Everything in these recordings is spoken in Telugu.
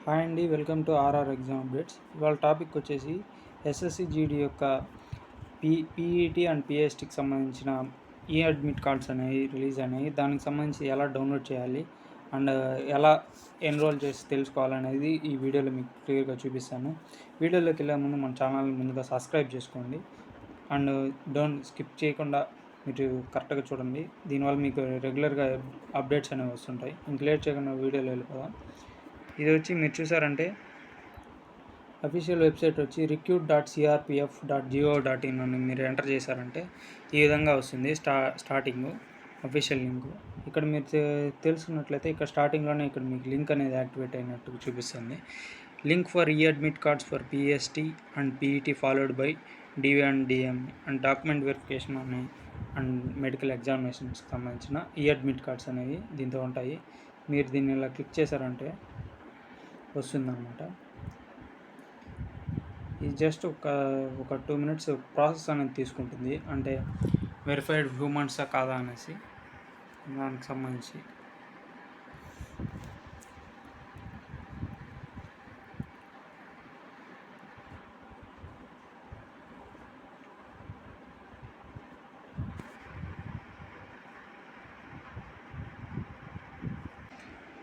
హాయ్ అండి, welcome to RR exam updates. ఇవాళ టాపిక్ వచ్చేసి ఎస్ఎస్సి జీడీ యొక్క పీఈటీ అండ్ పిఎస్టీకి సంబంధించిన అడ్మిట్ కార్డ్స్ అనేవి రిలీజ్ అయినాయి. దానికి సంబంధించి ఎలా డౌన్లోడ్ చేయాలి అండ్ ఎలా ఎన్రోల్ చేసి తెలుసుకోవాలనేది ఈ వీడియోలో మీకు క్లియర్గా చూపిస్తాను. వీడియోలోకి వెళ్ళే ముందు మన ఛానల్ని ముందుగా సబ్స్క్రైబ్ చేసుకోండి అండ్ స్కిప్ చేయకుండా మీరు కరెక్ట్గా చూడండి. దీనివల్ల మీకు రెగ్యులర్గా అప్డేట్స్ అనేవి వస్తుంటాయి. ఇంక లేట్ చేయకుండా వీడియోలో వెళ్ళిపోదాం. ఇది వచ్చి మీరు చూసారంటే అఫీషియల్ వెబ్సైట్ వచ్చి recruit.crpf.go.in అని మీరు ఎంటర్ చేశారంటే ఈ విధంగా వస్తుంది. Starting official link. ఇక్కడ మీరు తెలుసుకున్నట్లయితే ఇక్కడ స్టార్టింగ్లోనే ఇక్కడ మీకు లింక్ అనేది యాక్టివేట్ అయినట్టు చూపిస్తుంది. Link for admit cards for PST and PET followed by DV and DM and document verification అని అండ్ మెడికల్ ఎగ్జామినేషన్స్కి సంబంధించిన అడ్మిట్ కార్డ్స్ అనేవి దీంతో ఉంటాయి. మీరు దీన్ని ఇలా క్లిక్ చేశారంటే వస్తుందన్నమాట. ఇది జస్ట్ ఒక 2 minutes ప్రాసెస్ అనేది తీసుకుంటుంది. అంటే వెరిఫైడ్ హ్యూమన్సా కాదా అనేసి దానికి సంబంధించి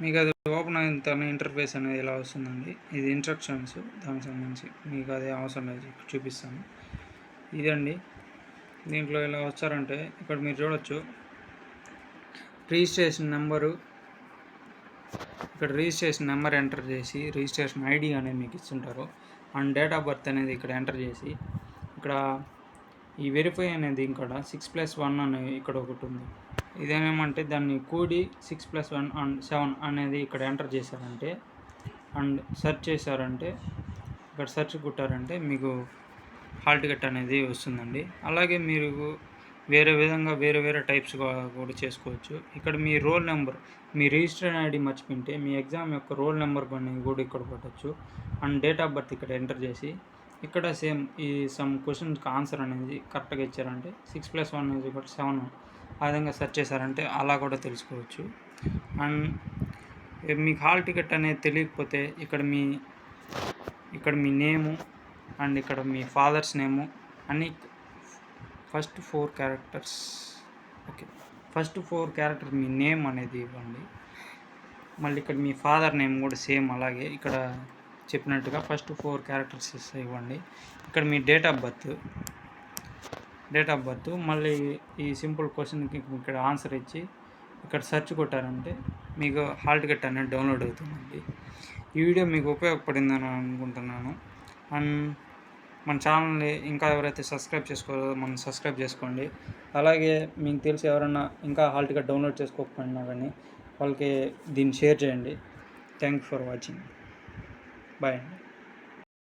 మీకు అది ఓపెన్ అయిన తన ఇంటర్ఫేస్ అనేది ఎలా వస్తుందండి. ఇది ఇన్స్ట్రక్షన్స్, దానికి సంబంధించి మీకు అదే అవసరం లేదు, చూపిస్తాను. ఇదండి. దీంట్లో ఇలా వచ్చారంటే ఇక్కడ మీరు చూడొచ్చు రిజిస్ట్రేషన్ నెంబరు. ఇక్కడ రిజిస్ట్రేషన్ నెంబర్ ఎంటర్ చేసి రిజిస్ట్రేషన్ ఐడి అనేది మీకు ఇస్తుంటారు అండ్ డేట్ ఆఫ్ బర్త్ అనేది ఇక్కడ ఎంటర్ చేసి ఇక్కడ ఈ వెరిఫై అనేది ఇక్కడ 6+1 అనేది ఇక్కడ ఒకటి ఉంది. ఇదేమేమంటే దాన్ని కూడి 6+1 అండ్ 7 అనేది ఇక్కడ ఎంటర్ చేశారంటే అండ్ సెర్చ్ చేశారంటే ఇక్కడ సెర్చ్ కొట్టారంటే మీకు హాల్ టికెట్ అనేది వస్తుందండి. అలాగే మీరు వేరే విధంగా వేరే టైప్స్ కూడా చేసుకోవచ్చు. ఇక్కడ మీ రోల్ నెంబర్, మీ రిజిస్టర్డ్ ఐడి మర్చిపోయింటే మీ ఎగ్జామ్ యొక్క రోల్ నెంబర్ కూడా ఇక్కడ కొట్టచ్చు అండ్ డేట్ ఆఫ్ బర్త్ ఇక్కడ ఎంటర్ చేసి ఇక్కడ సేమ్ ఈ సమ్ క్వశ్చన్కి ఆన్సర్ అనేది కరెక్ట్గా ఇచ్చారంటే 6+1 = 7 ఆ విధంగా సెర్చ్ చేశారంటే అలా కూడా తెలుసుకోవచ్చు. అండ్ మీకు హాల్ టికెట్ అనేది తెలియకపోతే ఇక్కడ మీ నేము అండ్ ఇక్కడ మీ ఫాదర్స్ నేము అన్నీ ఫస్ట్ 4 క్యారెక్టర్స్ మీ నేమ్ అనేది ఇవ్వండి. మళ్ళీ ఇక్కడ మీ ఫాదర్ నేమ్ కూడా సేమ్ అలాగే ఇక్కడ చెప్పినట్టుగా ఫస్ట్ 4 క్యారెక్టర్స్ ఇవ్వండి. ఇక్కడ మీ డేట్ ఆఫ్ బర్త్ మళ్ళీ ఈ సింపుల్ క్వశ్చన్కి ఇక్కడ ఆన్సర్ ఇచ్చి ఇక్కడ సెర్చ్ కొట్టారంటే మీకు హాల్ టికెట్ అనేది డౌన్లోడ్ అవుతుందండి. ఈ వీడియో మీకు ఉపయోగపడిందని అనుకుంటున్నాను. అండ్ మన ఛానల్ని ఇంకా ఎవరైతే సబ్స్క్రైబ్ చేసుకోవాలో సబ్స్క్రైబ్ చేసుకోండి. అలాగే మీకు తెలిసి ఎవరైనా ఇంకా హాల్ టికెట్ డౌన్లోడ్ చేసుకోకపోయినా కానీ వాళ్ళకి దీన్ని షేర్ చేయండి. Thank you for watching. Bye అండి.